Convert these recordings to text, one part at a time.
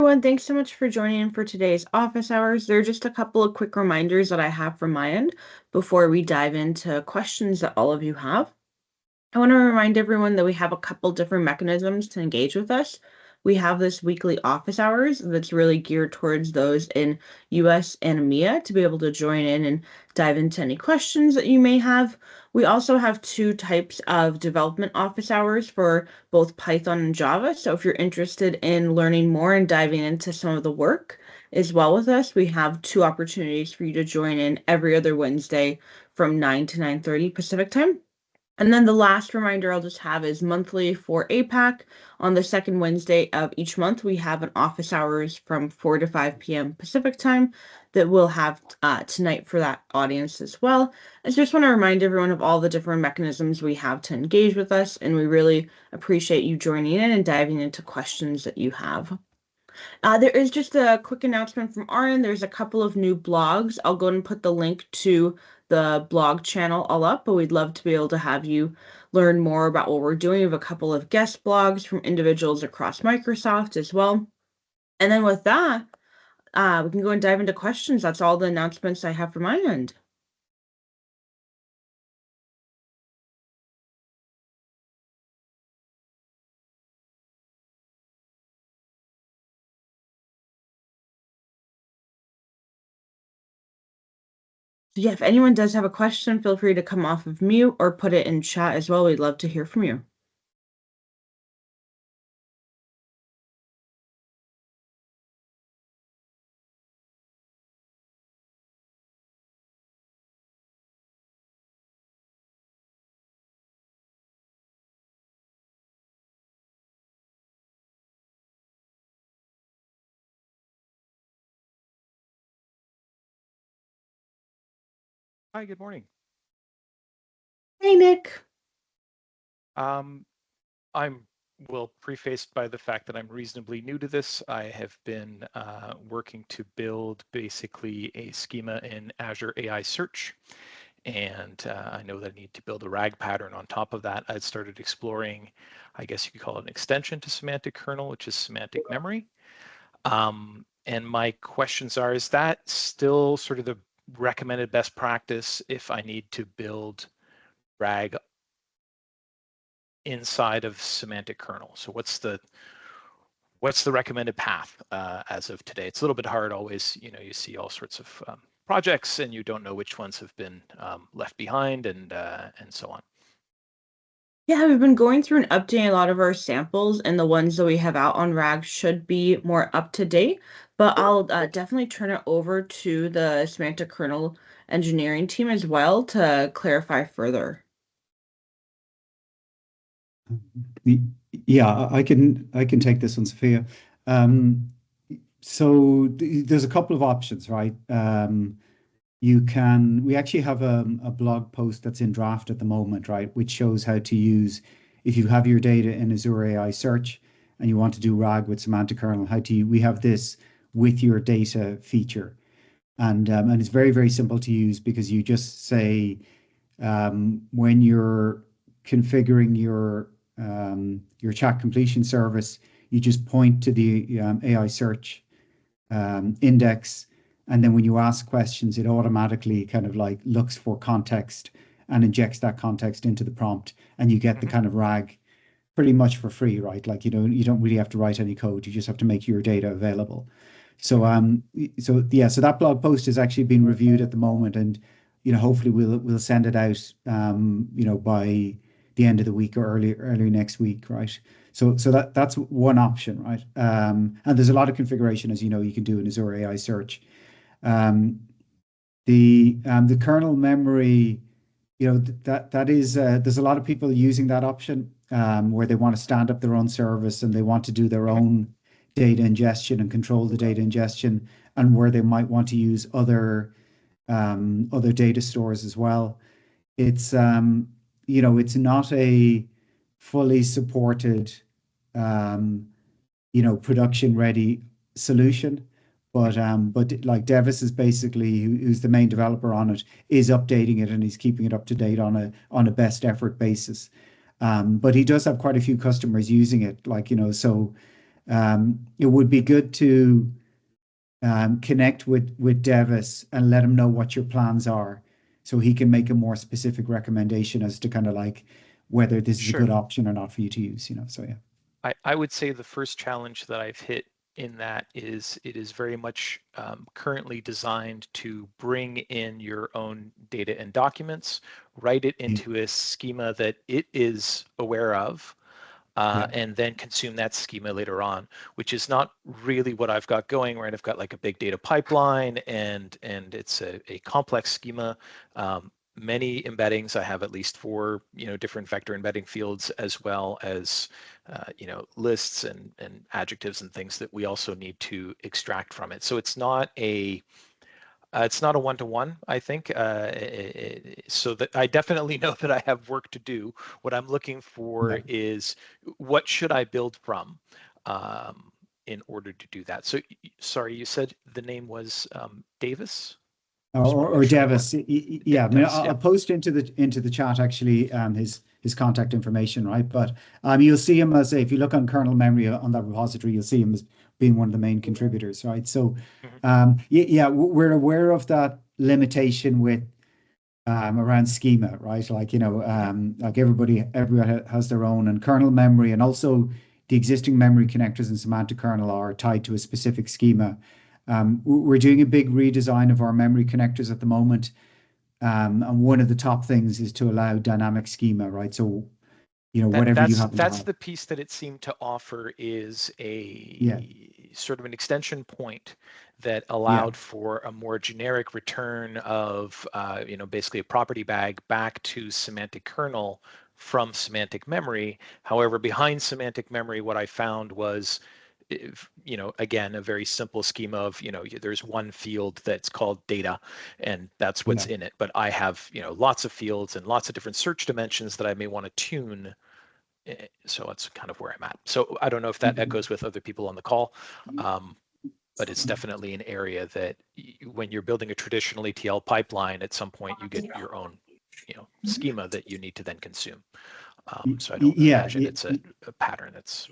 everyone. Thanks so much for joining in for today's office hours. There are just a couple of quick reminders that I have from my end before we dive into questions that all of you have. I want to remind everyone that we have a couple different mechanisms to engage with us. We have this weekly office hours that's really geared towards those in US and EMEA to be able to join in and dive into any questions that you may have. We also have two types of development office hours for both Python and Java. So if you're interested in learning more and diving into some of the work as well with us, we have two opportunities for you to join in every other Wednesday from 9 to 9:30 Pacific time. And then the last reminder I'll just have is monthly for APAC. On the second Wednesday of each month, we have an office hours from 4 to 5 p.m. Pacific time that we'll have tonight for that audience as well. I just want to remind everyone of all the different mechanisms we have to engage with us, and we really appreciate you joining in and diving into questions that you have. There is just a quick announcement from our end. There's a couple of new blogs. I'll go and put the link to the blog channel all up, but we'd love to be able to have you learn more about what we're doing. We have a couple of guest blogs from individuals across Microsoft as well. And then with that, we can go and dive into questions. That's all the announcements I have from my end. So yeah, if anyone does have a question, feel free to come off of mute or put it in chat as well. We'd love to hear from you. Hi, good morning. Hey, Nick. I'm prefaced by the fact that I'm reasonably new to this. I have been working to build basically a schema in Azure AI Search. And I know that I need to build a RAG pattern on top of that. I started exploring, I guess you could call it an extension to Semantic Kernel, which is semantic memory. And my questions are, is that still sort of the recommended best practice if I need to build RAG inside of semantic kernel? So what's the recommended path as of today? It's a little bit hard always, you see all sorts of projects and you don't know which ones have been left behind and so on. Yeah, we've been going through and updating a lot of our samples, and the ones that we have out on RAG should be more up to date. But I'll definitely turn it over to the semantic kernel engineering team as well to clarify further. Yeah, I can take this one, Sophia. So there's a couple of options, right? We actually have a blog post that's in draft at the moment, right, which shows how to use, if you have your data in Azure AI Search and you want to do RAG with semantic kernel, we have this with your data feature. And it's very, very simple to use because you just say, when you're configuring your chat completion service, you just point to the AI search index, and then when you ask questions, it automatically kind of like looks for context and injects that context into the prompt, and you get the kind of RAG pretty much for free, right? Like you don't really have to write any code; you just have to make your data available. So so that blog post has actually been reviewed at the moment, and hopefully we'll send it out by the end of the week or early next week, right? So that's one option, right? And there's a lot of configuration, as you know, you can do in Azure AI Search. The kernel memory, that is there's a lot of people using that option where they want to stand up their own service and they want to do their own data ingestion and control the data ingestion, and where they might want to use other data stores as well. It's it's not a fully supported production ready solution, but like Devis is basically who's the main developer on it, is updating it and he's keeping it up to date on a best effort basis. But he does have quite a few customers using it, like so It would be good to connect with Devis and let him know what your plans are, so he can make a more specific recommendation as to kind of like whether this is a Sure. good option or not for you to use. So yeah. I would say the first challenge that I've hit in that is it is very much currently designed to bring in your own data and documents, write it into a schema that it is aware of, Yeah. and then consume that schema later on, which is not really what I've got going, right? I've got like a big data pipeline and it's a complex schema. Many embeddings. I have at least 4, different vector embedding fields, as well as, lists and adjectives and things that we also need to extract from it. So it's not a one-to-one, I think. So that I definitely know that I have work to do. What I'm looking for Yeah. is what should I build from in order to do that. So sorry, you said the name was Davis? Just want to Or make sure I got Devis. Yeah, I mean, Davis. Yeah. I'll post into the chat actually his contact information, right? But you'll see him as if you look on kernel memory on that repository, you'll see him as being one of the main contributors, right? So Mhm. yeah, we're aware of that limitation with around schema, right? Like like everybody has their own, and kernel memory, and also the existing memory connectors in semantic kernel are tied to a specific schema. We're doing a big redesign of our memory connectors at the moment, and one of the top things is to allow dynamic schema, right? So whatever you happen to That's have. the piece that it seemed to offer, is Yeah, a sort of an extension point that yeah, allowed for a more generic return of basically a property bag back to semantic kernel from semantic memory. However, behind semantic memory, what I found was, again, a very simple schema of, there's one field that's called data, and that's what's yeah. in it. But I have, lots of fields and lots of different search dimensions that I may want to tune. So that's kind of where I'm at. So I don't know if that echoes with other people on the call, but it's definitely an area that when you're building a traditional ETL pipeline, at some point you get your own, schema that you need to then consume. So I don't Yeah, imagine it's a pattern that's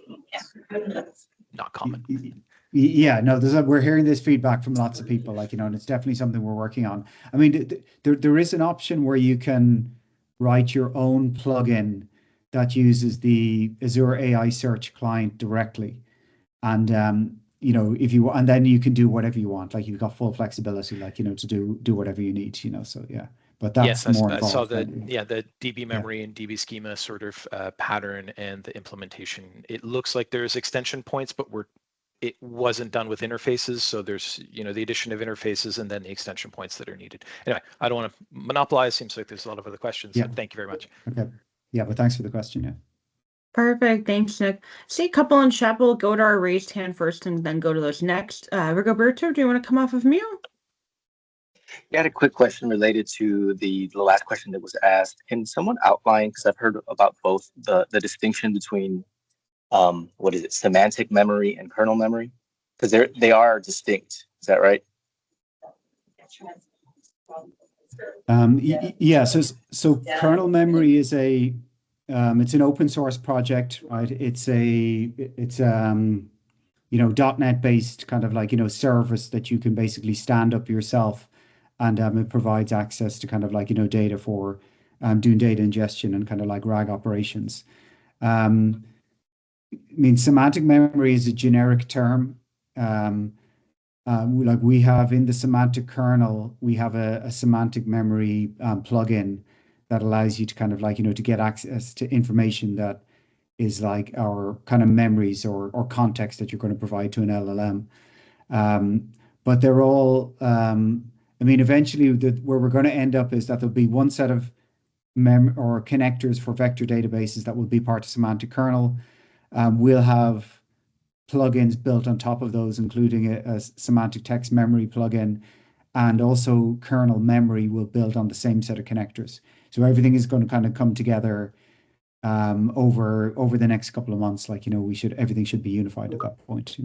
not common. yeah, no, we're hearing this feedback from lots of people, like, and it's definitely something we're working on. I mean, there is an option where you can write your own plugin that uses the Azure AI search client directly. And if you and then you can do whatever you want, like you've got full flexibility, like, to do whatever you need, so yeah. But Yes, that's more I saw involved the than the DB yeah. memory and DB schema sort of pattern and the implementation. It looks like there's extension points, but it wasn't done with interfaces. So there's the addition of interfaces and then the extension points that are needed. Anyway, I don't want to monopolize. Seems like there's a lot of other questions. So Yeah. thank you very much. Okay. Yeah, but thanks for the question. Yeah. Perfect. Thanks, Nick. See a couple in chat. We'll go to our raised hand first and then go to those next. Rigoberto, do you want to come off of mute? I had a quick question related to the last question that was asked. Can someone outline, because I've heard about both, the distinction between what is it, semantic memory and kernel memory? Because they are distinct. Is that right? Yeah. So kernel memory is it's an open source project, right? It's .NET based kind of like, service that you can basically stand up yourself, and it provides access to kind of like, data for doing data ingestion and kind of like RAG operations. I mean, semantic memory is a generic term. Like we have in the semantic kernel, we have a semantic memory plugin that allows you to kind of like, to get access to information that is like our kind of memories or context that you're going to provide to an LLM. But they're all, I mean, eventually where we're going to end up is that there'll be one set of or connectors for vector databases that will be part of semantic kernel. We'll have plugins built on top of those, including a semantic text memory plugin, and also kernel memory will build on the same set of connectors. So everything is going to kind of come together over the next couple of months. Like, everything should be unified at that point.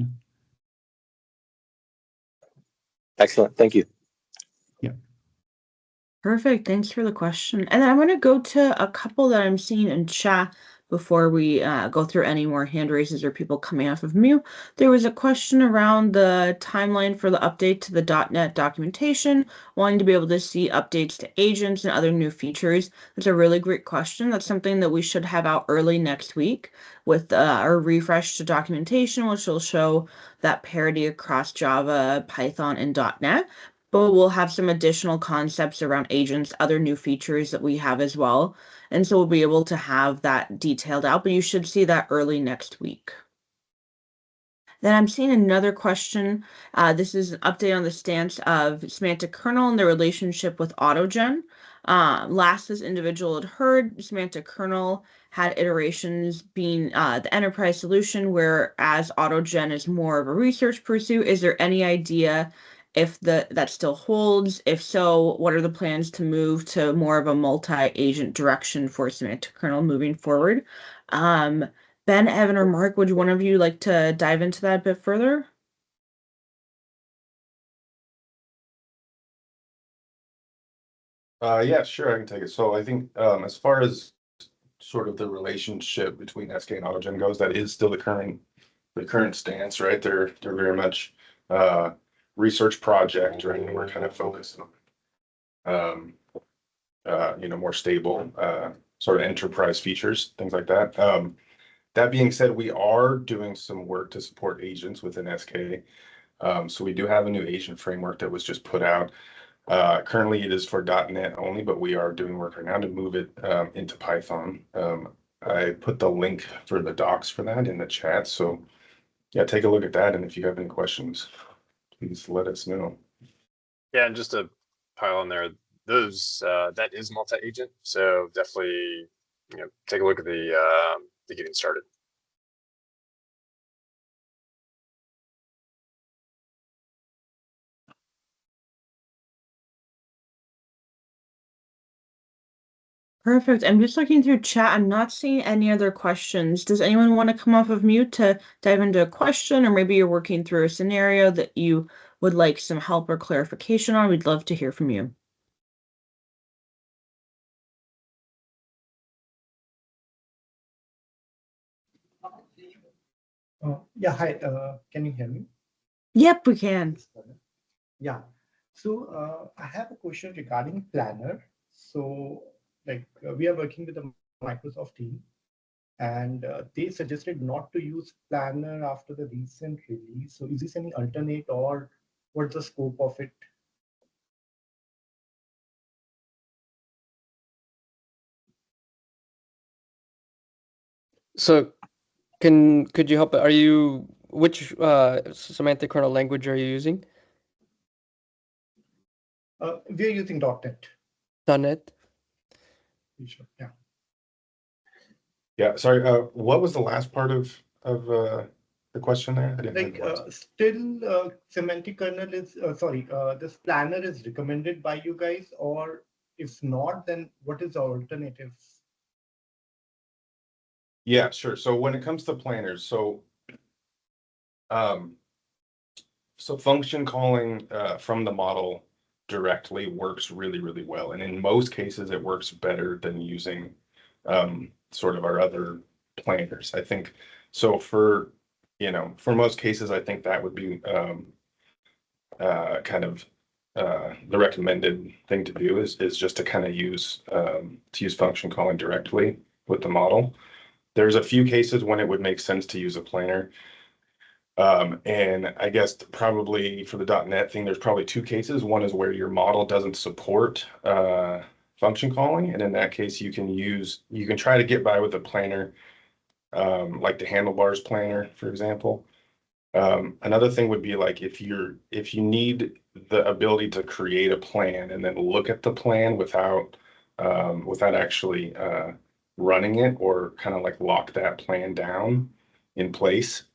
Excellent. Thank you. Yeah. Perfect. Thanks for the question. And I'm going to go to a couple that I'm seeing in chat before we go through any more hand raises or people coming off of mute. There was a question around the timeline for the update to the .NET documentation, wanting to be able to see updates to agents and other new features. That's a really great question. That's something that we should have out early next week with our refresh to documentation, which will show that parity across Java, Python, and .NET. But we'll have some additional concepts around agents, other new features that we have as well. And so we'll be able to have that detailed out, but you should see that early next week. Then I'm seeing another question. This is an update on the stance of Semantic Kernel and the relationship with AutoGen. Last this individual had heard, Semantic Kernel had iterations being the enterprise solution, whereas AutoGen is more of a research pursuit. Is there any idea if that still holds? If so, what are the plans to move to more of a multi-agent direction for Semantic Kernel moving forward? Ben, Evan, or Mark, would one of you like to dive into that a bit further? Yeah, sure, I can take it. So I think as far as sort of the relationship between SK and AutoGen goes, that is still the current stance, right? They're very much research project, right? And we're kind of focused on more stable sort of enterprise features, things like that. That being said, we are doing some work to support agents within SK. So we do have a new agent framework that was just put out. Currently it is for .NET only, but we are doing work right now to move it into Python. I put the link for the docs for that in the chat. So yeah, take a look at that. And if you have any questions, please let us know. Yeah, and just to pile on there, those that is multi-agent. So definitely, take a look at the getting started. Perfect. I'm just looking through chat. I'm not seeing any other questions. Does anyone want to come off of mute to dive into a question, or maybe you're working through a scenario that you would like some help or clarification on? We'd love to hear from you. Yeah, hi. Can you hear me? Yep, we can. Yeah. So I have a question regarding Planner. So we are working with the Microsoft team, and they suggested not to use Planner after the recent release. So is this any alternate, or what's the scope of it? So could you help? Which semantic kernel language are you using? We are using .NET. .NET. Sure. Yeah. Yeah, sorry. What was the last part of the question there? I didn't hear the words. Still, semantic kernel is this Planner is recommended by you guys, or if not, then what is the alternative? Yeah, sure. So when it comes to planners, so function calling from the model directly works really, really well. And in most cases, it works better than using sort of our other planners. I think so for most cases, I think that would be kind of the recommended thing to do is just to kind of use function calling directly with the model. There's a few cases when it would make sense to use a planner. And I guess probably for the .NET thing, there's probably two cases. One is where your model doesn't support function calling, and in that case, you can try to get by with a planner, like the handlebars planner, for example. Another thing would be like if you need the ability to create a plan and then look at the plan without actually running it, or kind of like lock that plan down in place.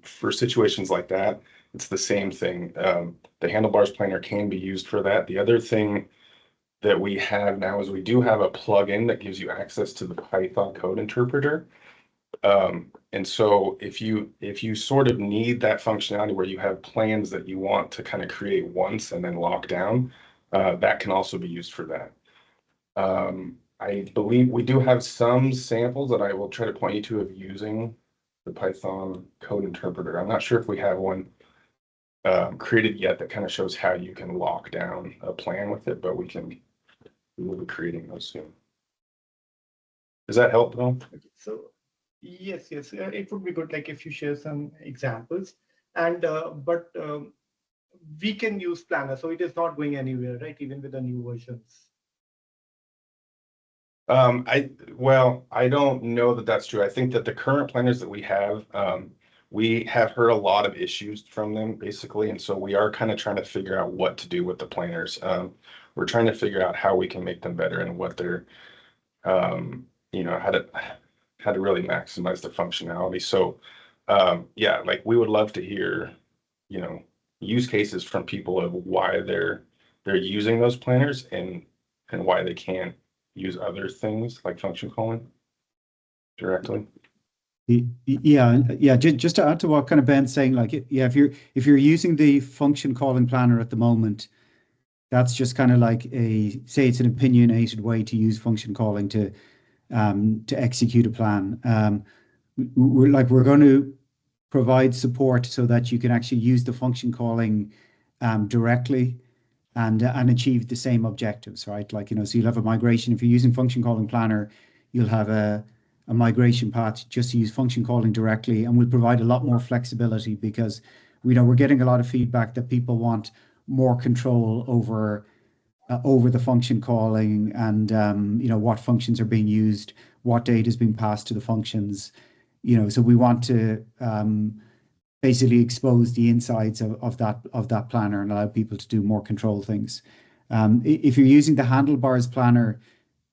For situations like that, it's the same thing. The handlebars planner can be used for that. The other thing that we have now is we do have a plugin that gives you access to the Python code interpreter. And so if you sort of need that functionality where you have plans that you want to kind of create once and then lock down, that can also be used for that. I believe we do have some samples that I will try to point you to of using the Python code interpreter. I'm not sure if we have one created yet that kind of shows how you can lock down a plan with it, but we will be creating those soon. Does that help, though? Okay, so yes, it would be good like if you share some examples, and but we can use Planner, so it is not going anywhere, right? Even with the new versions. I don't know that that's true. I think that the current planners that we have heard a lot of issues from them basically, and so we are kind of trying to figure out what to do with the planners. We're trying to figure out how we can make them better and what they're, how to really maximize their functionality. So, yeah, like we would love to hear, use cases from people of why they're using those planners and why they can't use other things like function calling directly. Yeah. Just to add to what kind of Ben's saying, like, yeah, if you're using the function calling planner at the moment, that's just kind of like say it's an opinionated way to use function calling to execute a plan. We're going to provide support so that you can actually use the function calling directly and achieve the same objectives, right? Like, so you'll have a migration. If you're using function calling planner, you'll have a migration path just to use function calling directly, and we'll provide a lot more flexibility because we're getting a lot of feedback that people want more control over the function calling and what functions are being used, what data is being passed to the functions. So we want to basically expose the insides of that planner and allow people to do more control things. If you're using the handlebars planner,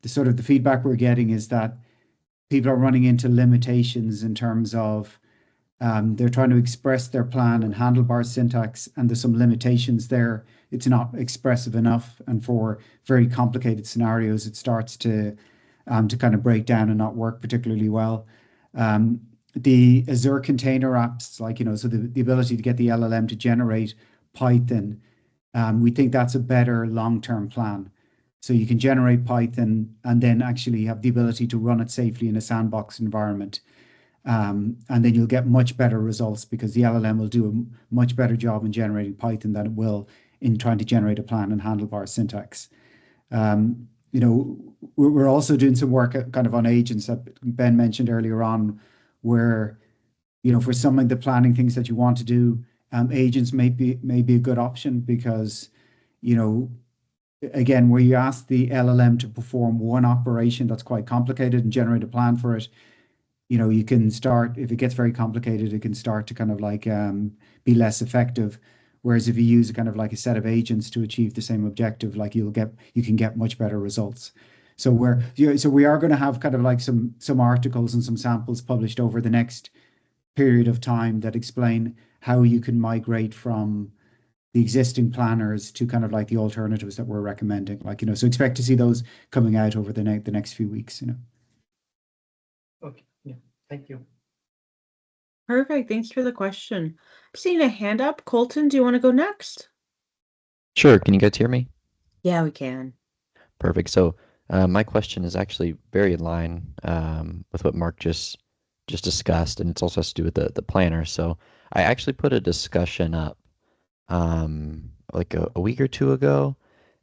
the feedback we're getting is that people are running into limitations in terms of they're trying to express their plan in handlebars syntax, and there's some limitations there. It's not expressive enough, and for very complicated scenarios, it starts to kind of break down and not work particularly well. The Azure container apps, like, so the ability to get the LLM to generate Python, we think that's a better long-term plan. So you can generate Python and then actually have the ability to run it safely in a sandbox environment. And then you'll get much better results because the LLM will do a much better job in generating Python than it will in trying to generate a plan in handlebar syntax. We're also doing some work kind of on agents that Ben mentioned earlier on, where, for some of the planning things that you want to do, agents may be a good option because, again, where you ask the LLM to perform one operation that's quite complicated and generate a plan for it, you can start, if it gets very complicated, it can start to kind of like be less effective. Whereas if you use kind of like a set of agents to achieve the same objective, like you can get much better results. So we are going to have kind of like some articles and some samples published over the next period of time that explain how you can migrate from the existing planners to kind of like the alternatives that we're recommending. Like, so expect to see those coming out over the next few weeks. Okay. Yeah. Thank you. Perfect. Thanks for the question. I'm seeing a hand up. Colton, do you want to go next? Sure. Can you guys hear me? Yeah, we can. Perfect. So my question is actually very in line with what Mark just discussed, and it also has to do with the planner. So I actually put a discussion up like a week or two ago,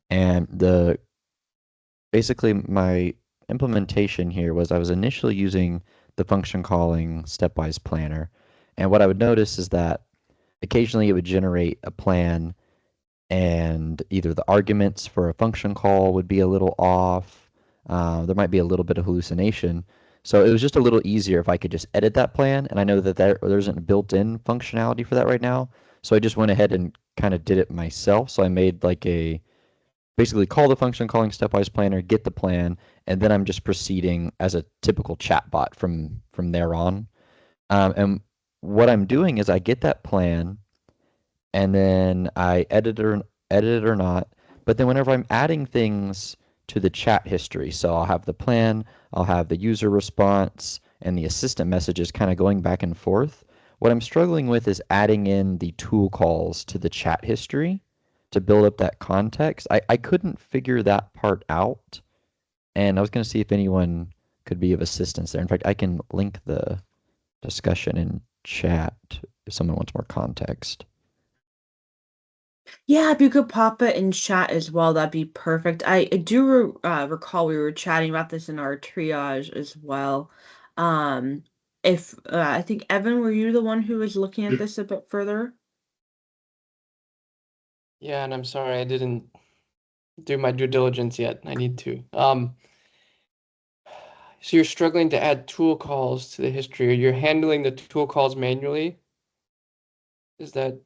and basically my implementation here was I was initially using the function calling stepwise planner, and what I would notice is that occasionally it would generate a plan and either the arguments for a function call would be a little off. There might be a little bit of hallucination. So it was just a little easier if I could just edit that plan. And I know that there isn't built-in functionality for that right now. So I just went ahead and kind of did it myself. So I made like basically call the function calling stepwise planner, get the plan, and then I'm just proceeding as a typical chatbot from there on. And what I'm doing is I get that plan, and then I edit it or not. But then whenever I'm adding things to the chat history, so I'll have the plan, I'll have the user response, and the assistant messages kind of going back and forth. What I'm struggling with is adding in the tool calls to the chat history to build up that context. I couldn't figure that part out. And I was going to see if anyone could be of assistance there. In fact, I can link the discussion in chat if someone wants more context. Yeah, if you could pop it in chat as well, that'd be perfect. I do recall we were chatting about this in our triage as well. Um, if I think Evan, were you the one who was looking at this a bit further? Yeah, and I'm sorry I didn't do my due diligence yet. I need to. So you're struggling to add tool calls to the history, or you're handling the tool calls manually? Is that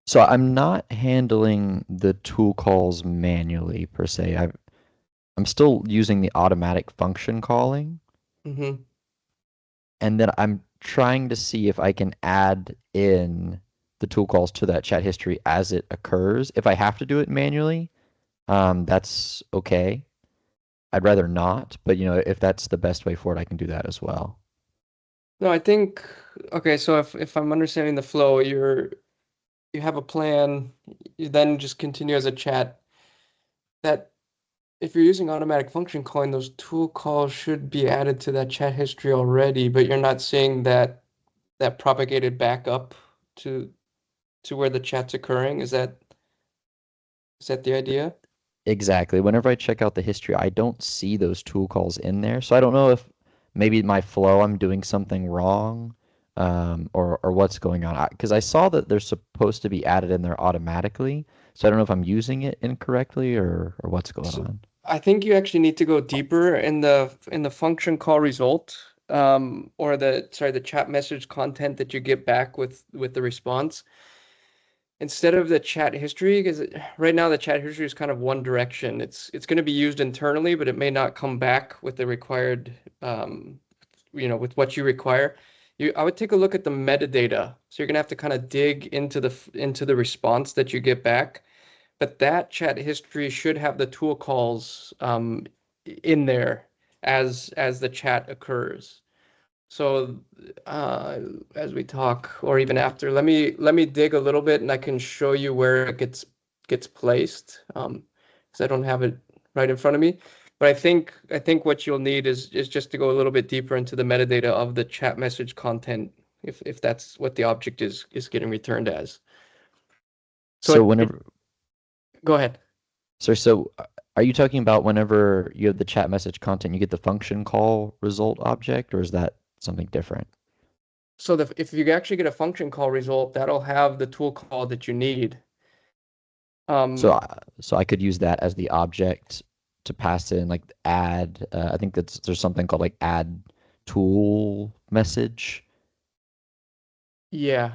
So I'm not handling the tool calls manually per se. I'm still using the automatic function calling, mm-hmm. and then I'm trying to see if I can add in the tool calls to that chat history as it occurs. If I have to do it manually, that's okay. I'd rather not, but if that's the best way forward, I can do that as well. No, I think okay, so if I'm understanding the flow, you have a plan, you then just continue as a chat. That if you're using automatic function calling, those tool calls should be added to that chat history already, but you're not seeing that propagated back up to where the chat's occurring. Is that the idea? Exactly. Whenever I check out the history, I don't see those tool calls in there. So I don't know if maybe my flow, I'm doing something wrong, or what's going on. Because I saw that they're supposed to be added in there automatically. So I don't know if I'm using it incorrectly or what's going So on. I think you actually need to go deeper in the function call result, or the chat message content that you get back with the response. Instead of the chat history, because right now the chat history is kind of one direction. It's going to be used internally, but it may not come back with the required, with what you require. I would take a look at the metadata. So you're going to have to kind of dig into the response that you get back. But that chat history should have the tool calls in there as the chat occurs. So as we talk, or even after, let me dig a little bit, and I can show you where it gets placed. Because I don't have it right in front of me. But I think what you'll need is just to go a little bit deeper into the metadata of the chat message content, if that's what the object is getting returned as. So So whenever, go ahead. are you talking about whenever you have the chat message content, you get the function call result object, or is that something different? So if you actually get a function call result, that'll have the tool call that you need. So I could use that as the object to pass in like add. I think there's something called like add tool message. Yeah.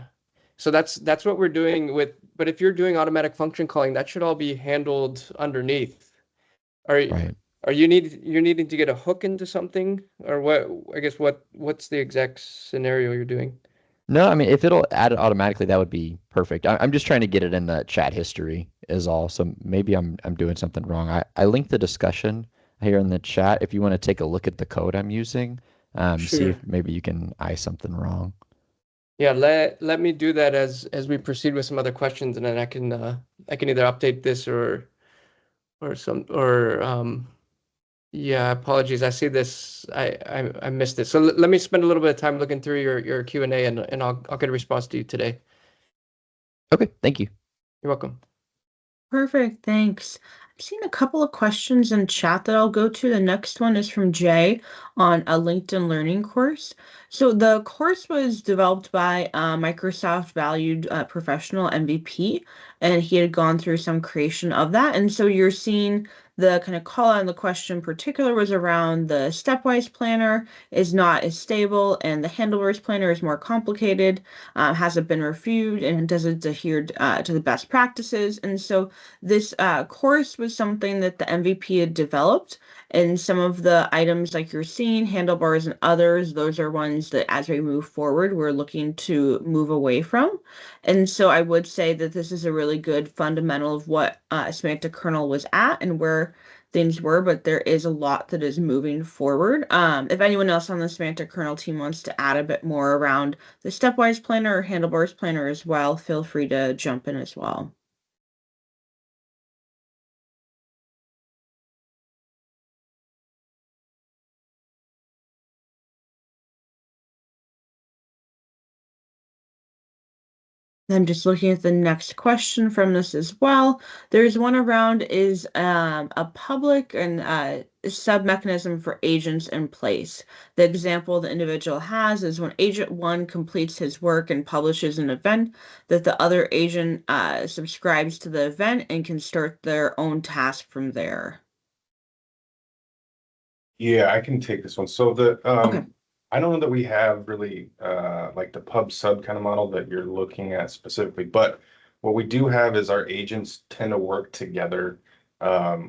So that's what we're doing but if you're doing automatic function calling, that should all be handled underneath. Are Right. you're needing to get a hook into something, or what? I guess what's the exact scenario you're doing? No, I mean if it'll add it automatically, that would be perfect. I'm just trying to get it in the chat history is all. So maybe I'm doing something wrong. I linked the discussion here in the chat if you want to take a look at the code I'm using. See Sure. if maybe you can eye something wrong. Yeah, let me do that as we proceed with some other questions, and then I can either update this or yeah, apologies. I see this. I missed it. So let me spend a little bit of time looking through your Q&A, and I'll get a response to you today. Okay, thank you. You're welcome. Perfect, thanks. I've seen a couple of questions in chat that I'll go to. The next one is from Jay on a LinkedIn Learning course. So the course was developed by a Microsoft valued professional MVP, and he had gone through some creation of that. And so you're seeing the kind of call out on the question in particular was around the stepwise planner is not as stable, and the handlebars planner is more complicated, has it been reviewed, and does it adhere to the best practices? And so this course was something that the MVP had developed, and some of the items like you're seeing, handlebars and others, those are ones that as we move forward, we're looking to move away from. And so I would say that this is a really good fundamental of what Semantic Kernel was at and where things were, but there is a lot that is moving forward. If anyone else on the Semantic Kernel team wants to add a bit more around the stepwise planner or handlebars planner as well, feel free to jump in as well. I'm just looking at the next question from this as well. There's one around is a public and sub mechanism for agents in place. The example the individual has is when agent one completes his work and publishes an event, that the other agent subscribes to the event and can start their own task from there. Yeah, I can take this one. So Okay. I don't know that we have really like the pub sub kind of model that you're looking at specifically, but what we do have is our agents tend to work together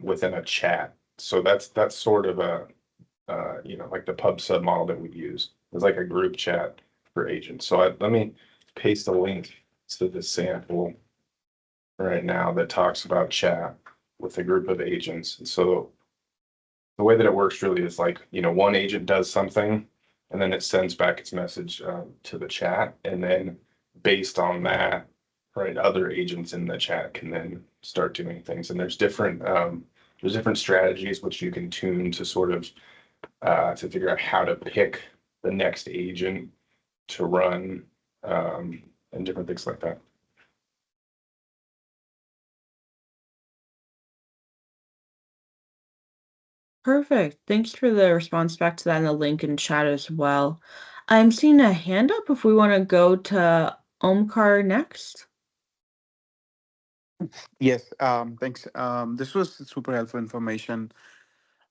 within a chat. So that's sort of a like the pub sub model that we use. It's like a group chat for agents. So let me paste a link to the sample right now that talks about chat with a group of agents. And so the way that it works really is like, one agent does something and then it sends back its message to the chat. And then based on that, right, other agents in the chat can then start doing things. And there's different strategies which you can tune to sort of to figure out how to pick the next agent to run and different things like that. Perfect. Thanks for the response back to that and the link in chat as well. I'm seeing a hand up if we want to go to Omkar next. Yes, thanks. This was super helpful information.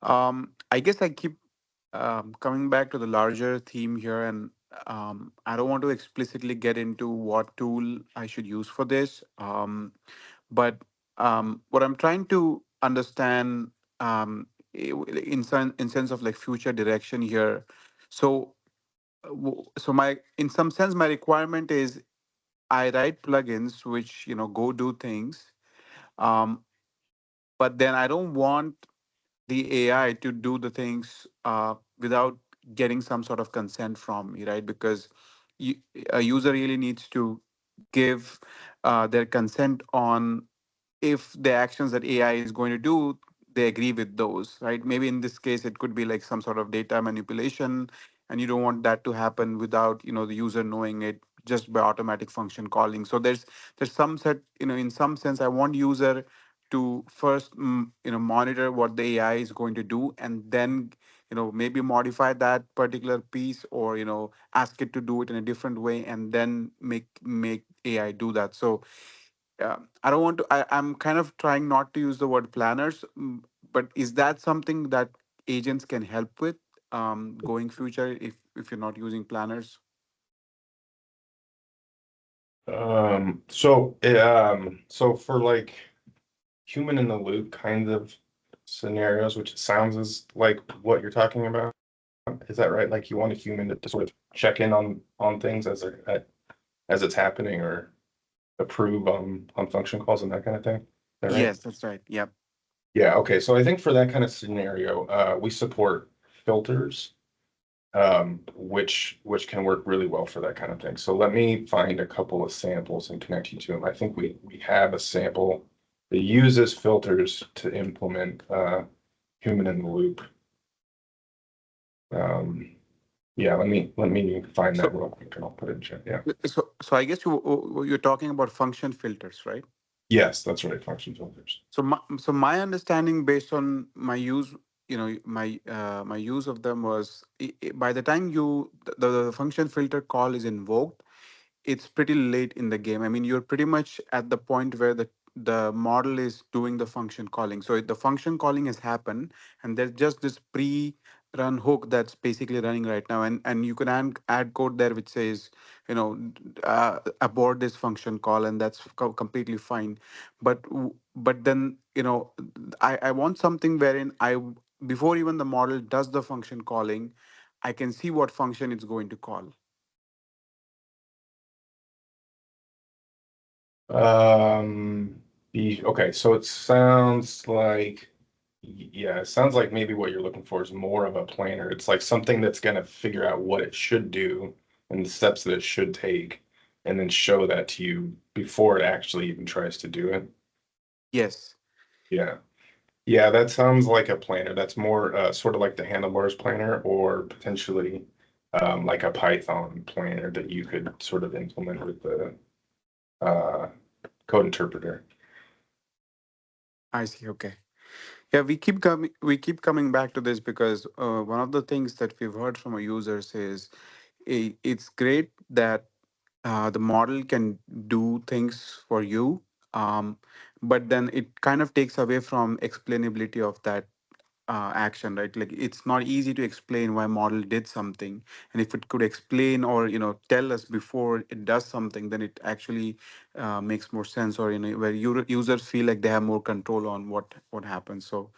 I guess I keep coming back to the larger theme here, and I don't want to explicitly get into what tool I should use for this. But what I'm trying to understand in sense of like future direction here. So, so my in some sense my requirement is I write plugins which go do things. Um, but then I don't want the AI to do the things without getting some sort of consent from me, right? Because you, a user really needs to give their consent on if the actions that AI is going to do, they agree with those, right? Maybe in this case, it could be like some sort of data manipulation, and you don't want that to happen without the user knowing it just by automatic function calling. So there's some set, in some sense, I want user to first monitor what the AI is going to do, and then maybe modify that particular piece, or ask it to do it in a different way, and then make AI do that. So I don't want to. I'm kind of trying not to use the word planners, but is that something that agents can help with going future if you're not using planners? So for like human in the loop kind of scenarios, which it sounds as like what you're talking about, is that right? Like you want a human to sort of check in on things as it's happening, or approve on function calls and that kind of thing. Is that right? Yes, that's right. Yep. Yeah, okay. So I think for that kind of scenario, we support filters, which can work really well for that kind of thing. So let me find a couple of samples and connect you to them. I think we have a sample that uses filters to implement human in the loop. Yeah, let me find that So real quick and I'll put it in chat. Yeah. so I guess you're talking about function filters, right? Yes, that's right. Function filters. So my understanding based on my use, my use of them was by the time the function filter call is invoked, it's pretty late in the game. I mean, you're pretty much at the point where the model is doing the function calling. So the function calling has happened, and there's just this pre-run hook that's basically running right now, and you can add code there which says, abort this function call, and that's completely fine. But then I want something wherein before even the model does the function calling, I can see what function it's going to call. Okay, so it sounds like, yeah, it sounds like maybe what you're looking for is more of a planner. It's like something that's going to figure out what it should do and the steps that it should take, and then show that to you before it actually even tries to do it. Yes. Yeah. Yeah, that sounds like a planner. That's more sort of like the handlebars planner, or potentially like a Python planner that you could sort of implement with code interpreter. I see. Okay. Yeah, we keep coming back to this because one of the things that we've heard from our users is it's great that the model can do things for you, um, but then it kind of takes away from explainability of that action, right? Like it's not easy to explain why model did something, and if it could explain or tell us before it does something, then it actually makes more sense, or where users feel like they have more control on what happens. So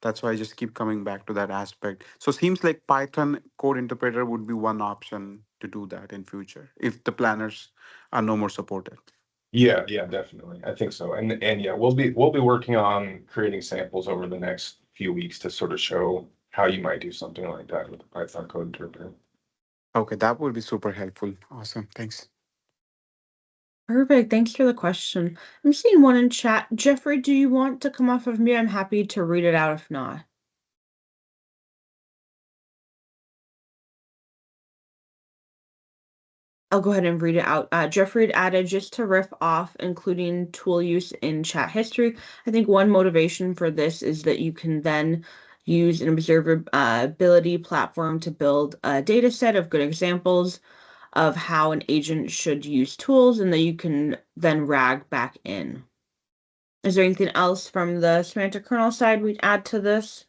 that's why I just keep coming back to that aspect. So seems like Python code interpreter would be one option to do that in future if the planners are no more supported. Yeah, yeah, definitely. I think so. And yeah, we'll be working on creating samples over the next few weeks to sort of show how you might do something like that with the Python code interpreter. Okay, that would be super helpful. Awesome. Thanks. Perfect. Thanks for the question. I'm seeing one in chat. Jeffrey, do you want to come off of mute? I'm happy to read it out if not. I'll go ahead and read it out. Jeffrey had added, just to riff off, including tool use in chat history. I think one motivation for this is that you can then use an observability platform to build a data set of good examples of how an agent should use tools, and that you can then RAG back in. Is there anything else from the semantic kernel side we'd add to this?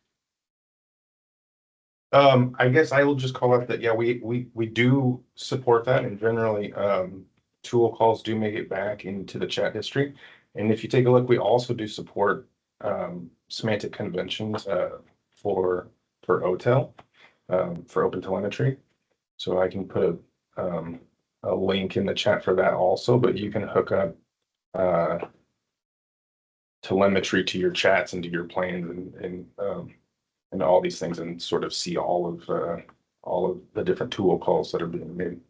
I guess I will just call out that, yeah, we do support that, and generally, tool calls do make it back into the chat history. And if you take a look, we also do support semantic conventions for OTel, for OpenTelemetry. So I can put a link in the chat for that also, but you can hook up telemetry to your chats and to your plans and all these things, and sort of see all of the different tool calls that are being made.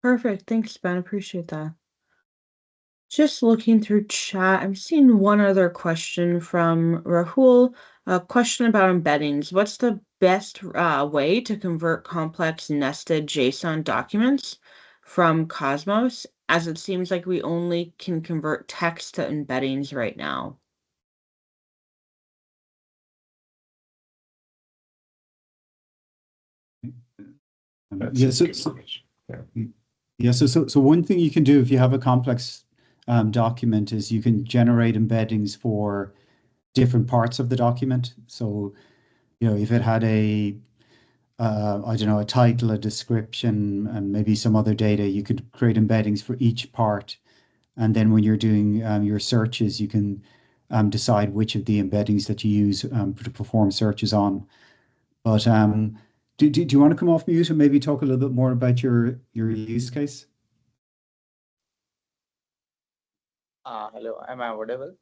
Perfect. Thanks, Ben. Appreciate that. Just looking through chat, I'm seeing one other question from Rahul. A question about embeddings. What's the best way to convert complex nested JSON documents from Cosmos, as it seems like we only can convert text to embeddings right now? That's Yeah, a so, good question. Yeah. yeah, so one thing you can do if you have a complex document is you can generate embeddings for different parts of the document. So, if it had I don't know, a title, a description, and maybe some other data, you could create embeddings for each part. And then when you're doing your searches, you can decide which of the embeddings that you use to perform searches on. But do you want to come off mute and maybe talk a little bit more about your use case? Hello, am I audible?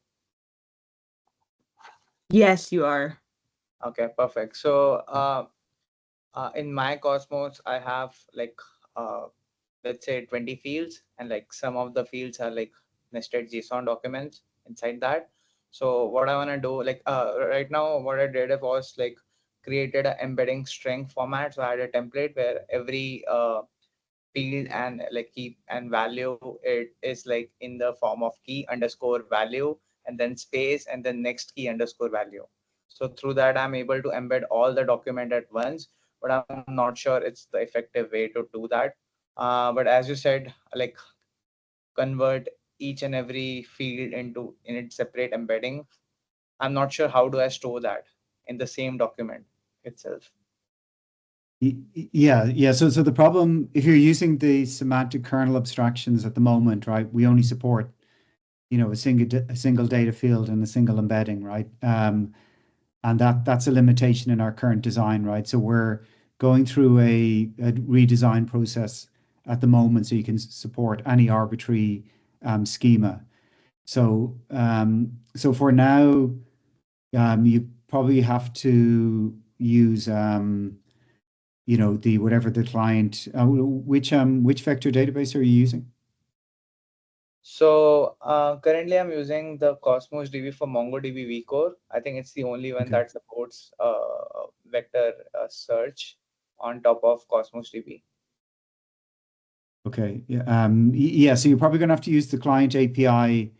Yes, you are. Okay, perfect. So in my Cosmos, I have like let's say 20 fields, and like some of the fields are like nested JSON documents inside that. So what I want to do, like right now, what I did was like created an embedding string format. So I had a template where every field and like key and value, it is like in the form of key underscore value and then space and then next key underscore value. So through that, I'm able to embed all the document at once, but I'm not sure it's the effective way to do that. But as you said, like convert each and every field into in its separate embedding. I'm not sure how do I store that in the same document itself. Yeah. So the problem, if you're using the semantic kernel abstractions at the moment, right, we only support, a single data field and a single embedding, right? And that's a limitation in our current design, right? So we're going through a redesign process at the moment, so you can support any arbitrary schema. So for now, you probably have to use the whatever the client. Which vector database are you using? So currently I'm using the Cosmos DB for MongoDB vCore. I think it's the only one Okay. that supports vector search on top of Cosmos DB. Okay. Yeah. Yeah. So you're probably going to have to use the client API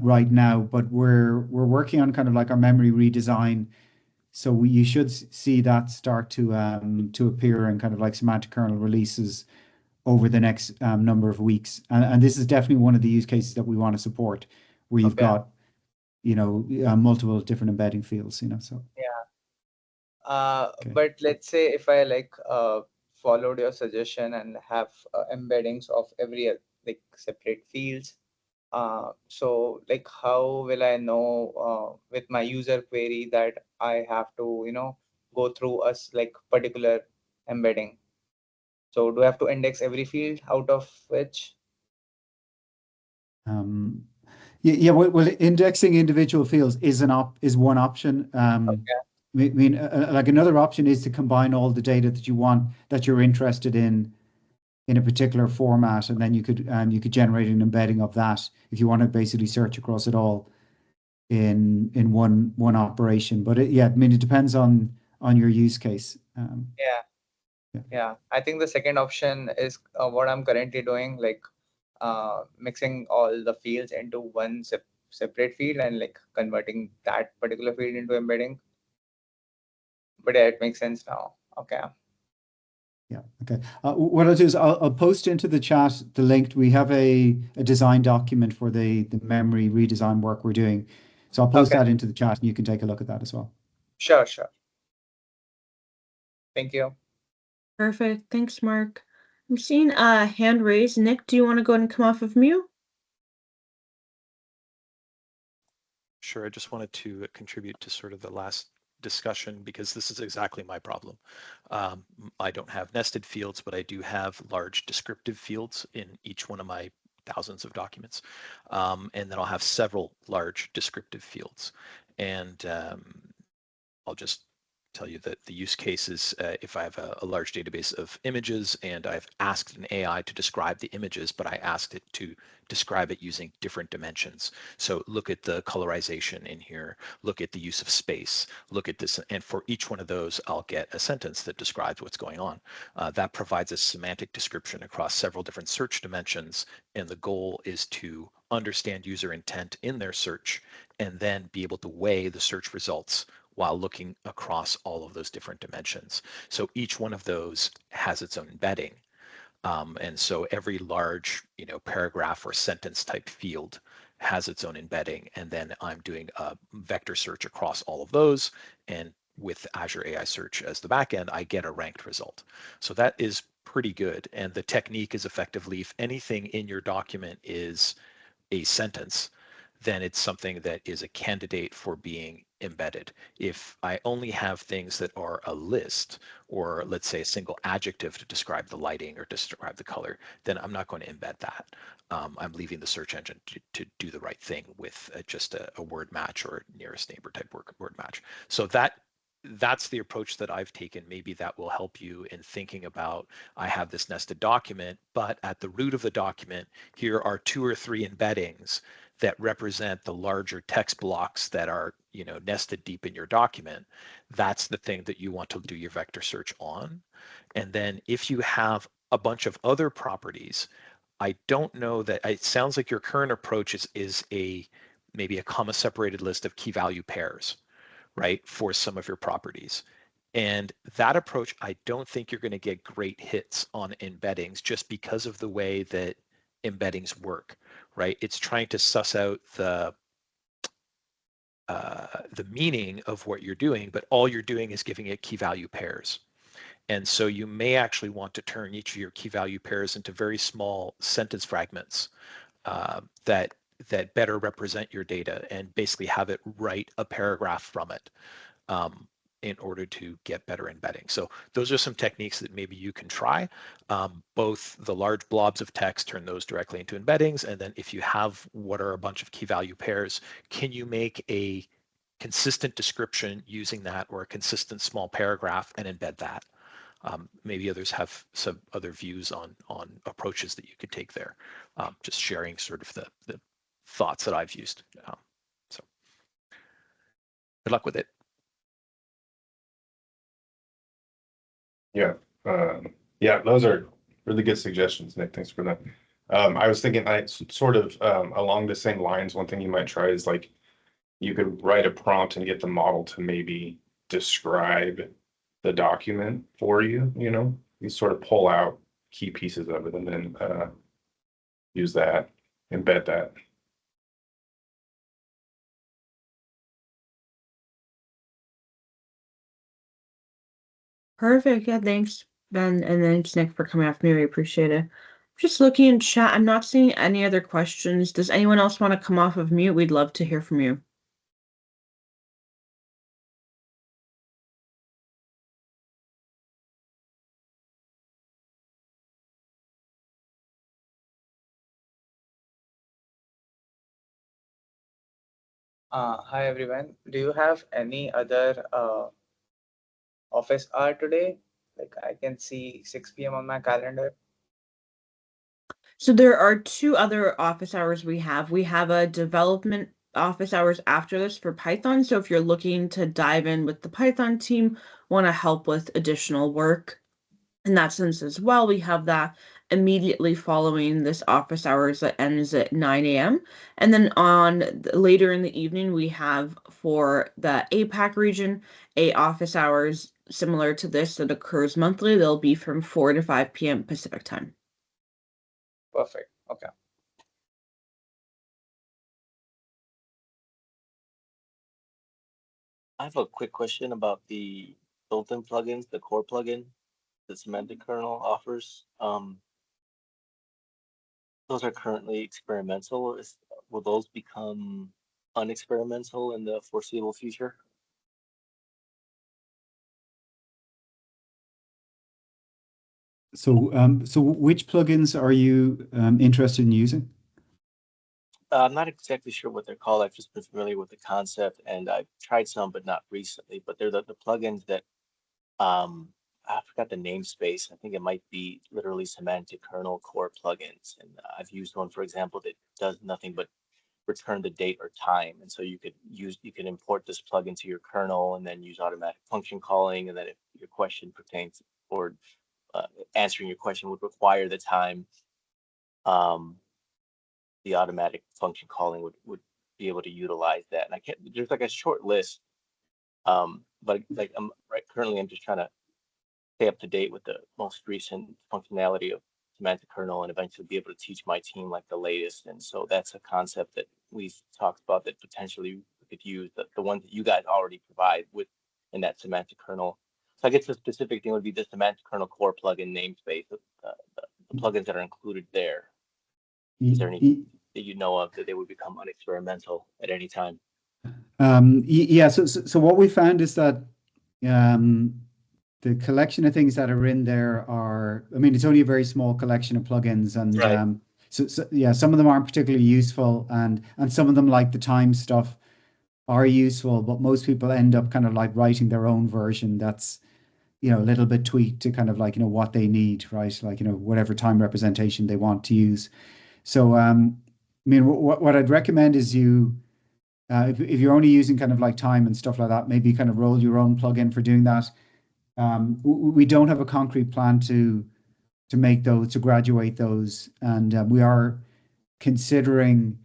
right now, but we're working on kind of like our memory redesign. So you should see that start to appear in kind of like semantic kernel releases over the next number of weeks. And this is definitely one of the use cases that we want to support, where you've Okay. got, multiple different embedding fields, so. Yeah. Okay. But let's say if I followed your suggestion and have embeddings of every like separate fields. So like how will I know with my user query that I have to, go through us like particular embedding? So do I have to index every field out of which? Yeah, well, indexing individual fields is one option. Okay. I mean, like another option is to combine all the data that you're interested in a particular format, and then you could generate an embedding of that if you want to basically search across it all in one operation. But I mean, it depends on your use case. Yeah. Yeah. Yeah. I think the second option is what I'm currently doing, like mixing all the fields into one separate field and like converting that particular field into embedding. But yeah, it makes sense now. Okay. Yeah. Okay. What I'll do is I'll post into the chat the link. We have a design document for the memory redesign work we're doing. So I'll post Okay. that into the chat and you can take a look at that as well. Sure. Thank you. Perfect. Thanks, Mark. I'm seeing a hand raised. Nick, do you want to go ahead and come off of mute? Sure, I just wanted to contribute to sort of the last discussion because this is exactly my problem. I don't have nested fields, but I do have large descriptive fields in each one of my thousands of documents. And then I'll have several large descriptive fields. And I'll just tell you that the use case is if I have a large database of images and I've asked an AI to describe the images, but I asked it to describe it using different dimensions. So look at the colorization in here, look at the use of space, look at this, and for each one of those, I'll get a sentence that describes what's going on. That provides a semantic description across several different search dimensions, and the goal is to understand user intent in their search and then be able to weigh the search results while looking across all of those different dimensions. So each one of those has its own embedding. And so every large, paragraph or sentence type field has its own embedding. And then I'm doing a vector search across all of those. And with Azure AI Search as the backend, I get a ranked result. So that is pretty good. And the technique is effectively if anything in your document is a sentence, then it's something that is a candidate for being embedded. If I only have things that are a list, or let's say a single adjective to describe the lighting or describe the color, then I'm not going to embed that. I'm leaving the search engine to do the right thing with just a word match or nearest neighbor type word match. So that's the approach that I've taken. Maybe that will help you in thinking about, I have this nested document, but at the root of the document, here are 2 or 3 embeddings that represent the larger text blocks that are, nested deep in your document. That's the thing that you want to do your vector search on. And then if you have a bunch of other properties, I don't know that it sounds like your current approach is maybe a comma separated list of key value pairs, right, for some of your properties. And that approach, I don't think you're going to get great hits on embeddings just because of the way that embeddings work, right? It's trying to suss out the meaning of what you're doing, but all you're doing is giving it key value pairs. And so you may actually want to turn each of your key value pairs into very small sentence fragments that better represent your data and basically have it write a paragraph from it. In order to get better embedding. So those are some techniques that maybe you can try. Both the large blobs of text, turn those directly into embeddings. And then if you have what are a bunch of key value pairs, can you make a consistent description using that or a consistent small paragraph and embed that? Maybe others have some other views on approaches that you could take there. Just sharing sort of the thoughts that I've used. So good luck with it. Yeah. Yeah, those are really good suggestions, Nick. Thanks for that. I was thinking sort of along the same lines, one thing you might try is like you could write a prompt and get the model to maybe describe the document for you, you sort of pull out key pieces of it and then use that, embed that. Perfect. Yeah, thanks, Ben, and thanks, Nick, for coming after me. We appreciate it. Just looking in chat, I'm not seeing any other questions. Does anyone else want to come off of mute? We'd love to hear from you. Hi everyone. Do you have any other office hour today? Like I can see 6 p.m. on my calendar. So there are two other office hours we have. We have a development office hours after this for Python. So if you're looking to dive in with the Python team, want to help with additional work in that sense as well, we have that immediately following this office hours that ends at 9 a.m. And then later in the evening, we have for the APAC region, a office hours similar to this that occurs monthly. They'll be from 4 to 5 p.m. Pacific time. Perfect. Okay. I have a quick question about the built-in plugins, the core plugin that Semantic Kernel offers. Those are currently experimental. Will those become unexperimental in the foreseeable future? So which plugins are you interested in using? I'm not exactly sure what they're called. I've just been familiar with the concept, and I've tried some, but not recently. But they're the plugins that I forgot the namespace. I think it might be literally Semantic Kernel core plugins, and I've used one, for example, that does nothing but return the date or time. And so you can import this plugin to your kernel and then use automatic function calling. And then if your question pertains or answering your question would require the time, the automatic function calling would be able to utilize that. And I can't, there's like a short list, but like currently I'm just trying to stay up to date with the most recent functionality of Semantic Kernel and eventually be able to teach my team like the latest. And so that's a concept that we've talked about that potentially we could use the ones that you guys already provide with in that Semantic Kernel. So I guess the specific thing would be the Semantic Kernel core plugin namespace, the plugins that are included there. Is there anything that you know of that they would become unexperimental at any time? Yeah, so what we found is that the collection of things that are in there are, I mean, it's only a very small collection of plugins, and right. So yeah, some of them aren't particularly useful, and some of them, like the time stuff, are useful, but most people end up kind of like writing their own version that's, a little bit tweaked to kind of like, what they need, right? Like, whatever time representation they want to use. So, I mean, what I'd recommend is if you're only using kind of like time and stuff like that, maybe kind of roll your own plugin for doing that. We don't have a concrete plan to make those, to graduate those, and we are considering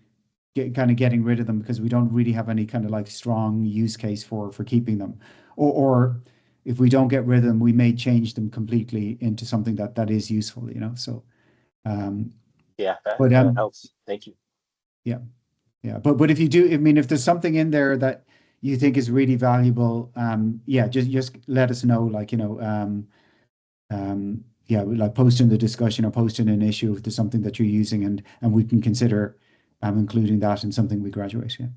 kind of getting rid of them because we don't really have any kind of like strong use case for keeping them, or if we don't get rid of them, we may change them completely into something that is useful, So, Yeah, but that helps. Thank you. Yeah, but if you do, I mean, if there's something in there that you think is really valuable, yeah, just let us know, like, yeah, like post in the discussion or post in an issue if there's something that you're using, and we can consider including that in something we graduate. Yeah.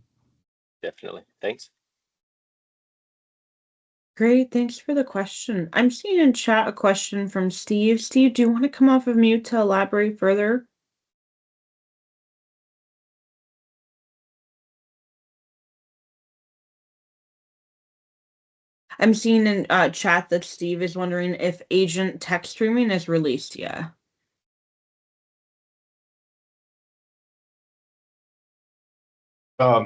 Definitely. Thanks. Great, thanks for the question. I'm seeing in chat a question from Steve. Steve, do you want to come off of mute to elaborate further? I'm seeing in chat that Steve is wondering if agent text streaming is released yet.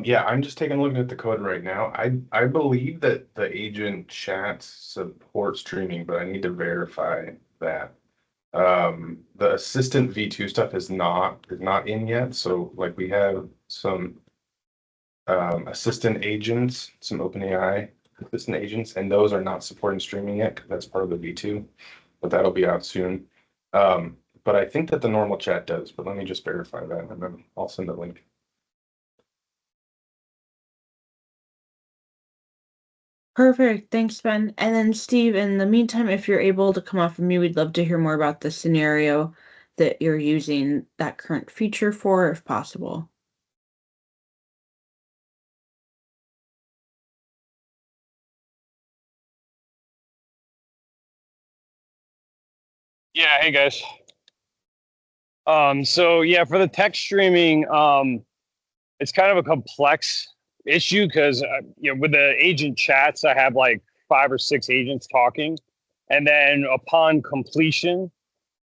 Yeah, I'm just taking a look at the code right now. I believe that the agent chat supports streaming, but I need to verify that. The assistant V2 stuff is not in yet. So like we have some assistant agents, some OpenAI assistant agents, and those are not supporting streaming yet because that's part of the V2, but that'll be out soon. But I think that the normal chat does, but let me just verify that and then I'll send a link. Perfect. Thanks, Ben. And then Steve, in the meantime, if you're able to come off of me, we'd love to hear more about the scenario that you're using that current feature for, if possible. Yeah, hey guys. So yeah, for the text streaming, it's kind of a complex issue because you know, with the agent chats, I have like 5 or 6 agents talking, and then upon completion,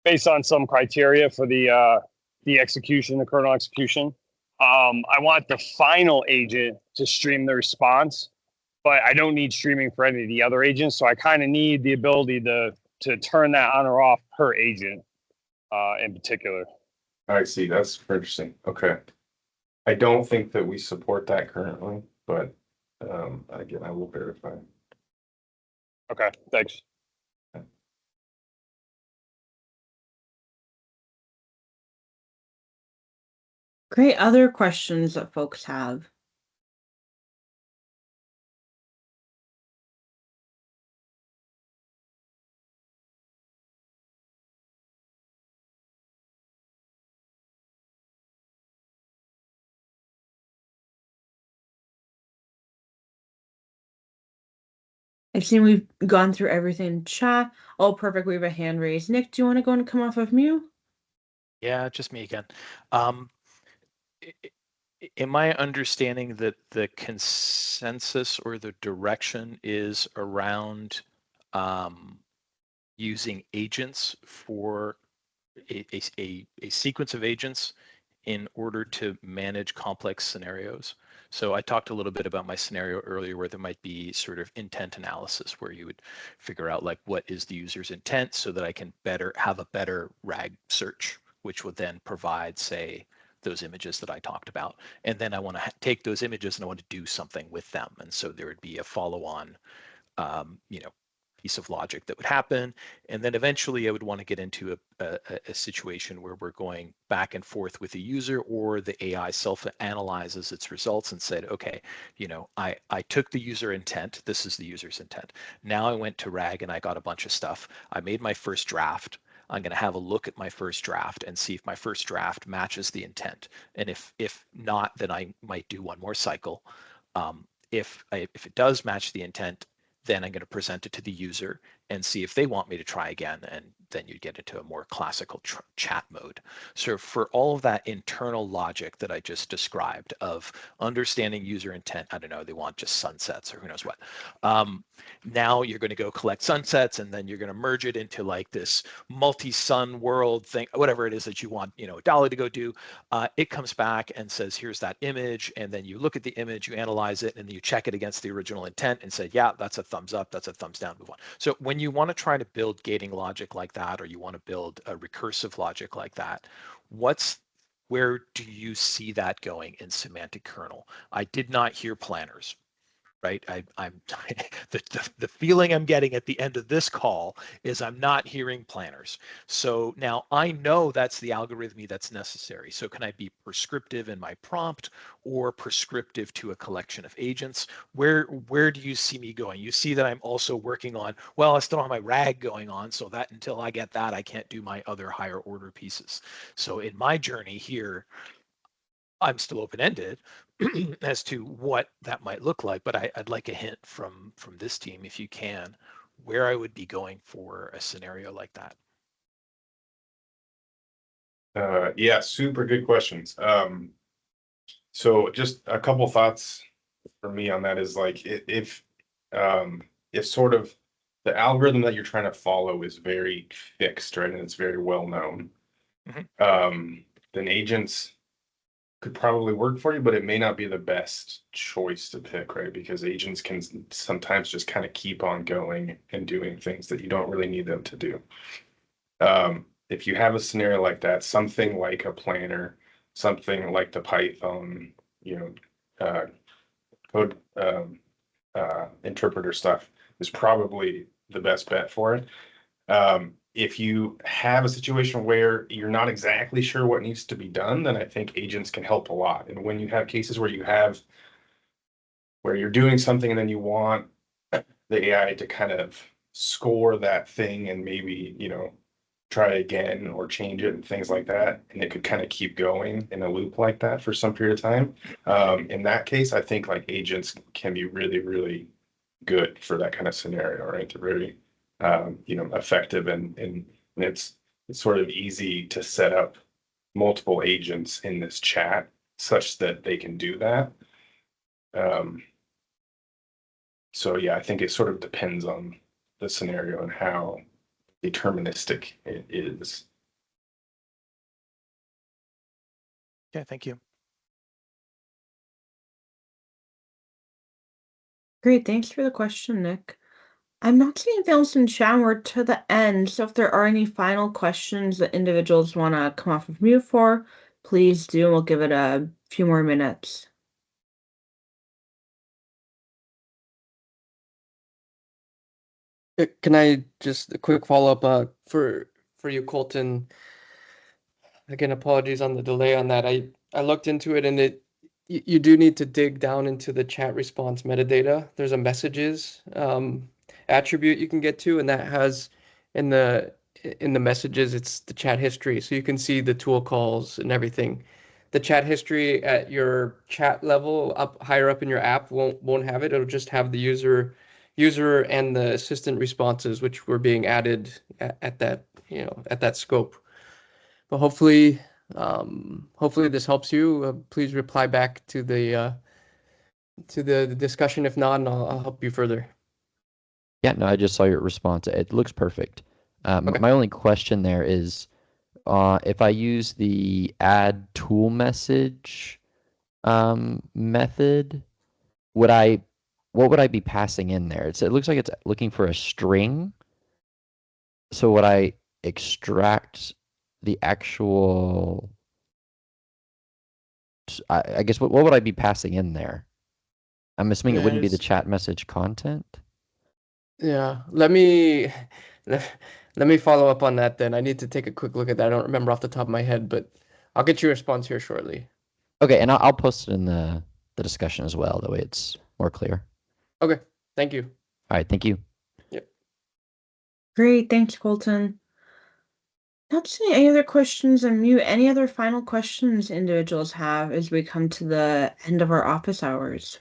based on some criteria for the execution, the kernel execution, I want the final agent to stream the response, but I don't need streaming for any of the other agents. So I kind of need the ability to turn that on or off per agent in particular. I see. That's interesting. Okay. I don't think that we support that currently, but again, I will verify. Okay, thanks. Great. Other questions that folks have? I've seen we've gone through everything in chat. Oh, perfect. We have a hand raised. Nick, do you want to go and come off of mute? Yeah, just me again. Am I understanding that the consensus or the direction is around using agents for a sequence of agents in order to manage complex scenarios? So I talked a little bit about my scenario earlier where there might be sort of intent analysis where you would figure out like what is the user's intent so that I can have a better RAG search, which would then provide, say, those images that I talked about. And then I want to take those images and I want to do something with them. And so there would be a follow-on, piece of logic that would happen. And then eventually I would want to get into a situation where we're going back and forth with the user, or the AI self-analyzes its results and said, okay, I took the user intent. This is the user's intent. Now I went to RAG and I got a bunch of stuff. I made my first draft. I'm going to have a look at my first draft and see if my first draft matches the intent. And if not, then I might do one more cycle. If it does match the intent, then I'm going to present it to the user and see if they want me to try again. And then you get into a more classical chat mode. So for all of that internal logic that I just described of understanding user intent, I don't know, they want just sunsets or who knows what. Now you're going to go collect sunsets and then you're going to merge it into like this multi-sun world thing, whatever it is that you want, DALL-E to go do. It comes back and says, here's that image. And then you look at the image, you analyze it, and then you check it against the original intent and say, yeah, that's a thumbs up, that's a thumbs down, move on. So when you want to try to build gating logic like that, or you want to build a recursive logic like that, where do you see that going in semantic kernel? I did not hear planners. Right, I'm the feeling I'm getting at the end of this call is I'm not hearing planners. So now I know that's the algorithmy that's necessary. So can I be prescriptive in my prompt or prescriptive to a collection of agents? Where do you see me going? You see that I'm also working on, well, I still have my RAG going on, so that until I get that, I can't do my other higher order pieces. So in my journey here, I'm still open-ended as to what that might look like, but I'd like a hint from this team, if you can, where I would be going for a scenario like that. Yeah, super good questions. So just a couple thoughts for me on that is like if sort of the algorithm that you're trying to follow is very fixed, right, and it's very well known, then agents could probably work for you, but it may not be the best choice to pick, right? Because agents can sometimes just kind of keep on going and doing things that you don't really need them to do. If you have a scenario like that, something like a planner, something like the Python, code interpreter stuff is probably the best bet for it. If you have a situation where you're not exactly sure what needs to be done, then I think agents can help a lot. And when you have cases where you're doing something and then you want the AI to kind of score that thing and maybe, try again or change it and things like that, and it could kind of keep going in a loop like that for some period of time. In that case, I think like agents can be really, really good for that kind of scenario, right? They're very, effective and it's sort of easy to set up multiple agents in this chat such that they can do that. So yeah, I think it sort of depends on the scenario and how deterministic it is. Yeah, thank you. Great, thanks for the question, Nick. I'm not seeing anything else in chat. We're to the end, so if there are any final questions that individuals want to come off of mute for, please do, and we'll give it a few more minutes. Can I just a quick follow-up for you, Colton? Again, apologies on the delay on that. I looked into it, and you do need to dig down into the chat response metadata. There's a messages attribute you can get to, and that has in the messages, it's the chat history, so you can see the tool calls and everything. The chat history at your chat level up higher up in your app won't have it. It'll just have the user and the assistant responses, which were being added at that at that scope. But hopefully this helps you. Please reply back to the discussion. If not, and I'll help you further. Yeah, no, I just saw your response. It looks perfect. Okay. My only question there is, if I use the add tool message method, what would I be passing in there? It looks like it's looking for a string. So would I extract the actual? I guess what would I be passing in there? I'm assuming it wouldn't be the chat message content. Yeah, let me follow up on that then. I need to take a quick look at that. I don't remember off the top of my head, but I'll get you a response here shortly. Okay, and I'll post it in the discussion as well. That way it's more clear. Okay, thank you. All right, thank you. Yep. Great, thanks, Colton. Not seeing any other questions on mute. Any other final questions individuals have as we come to the end of our office hours?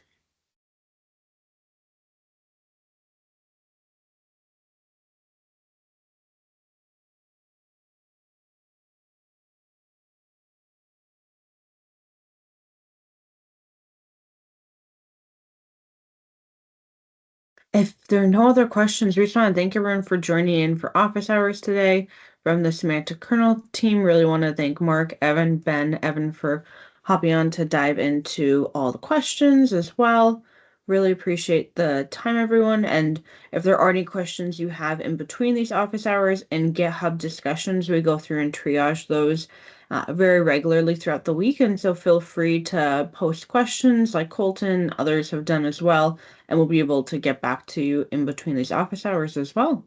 If there are no other questions, we just want to thank everyone for joining in for office hours today. From the Semantic Kernel team, really want to thank Mark, Evan, Ben, Evan for hopping on to dive into all the questions as well. Really appreciate the time, everyone. And if there are any questions you have in between these office hours and GitHub discussions, we go through and triage those very regularly throughout the week. And so feel free to post questions like Colton, others have done as well, and we'll be able to get back to you in between these office hours as well.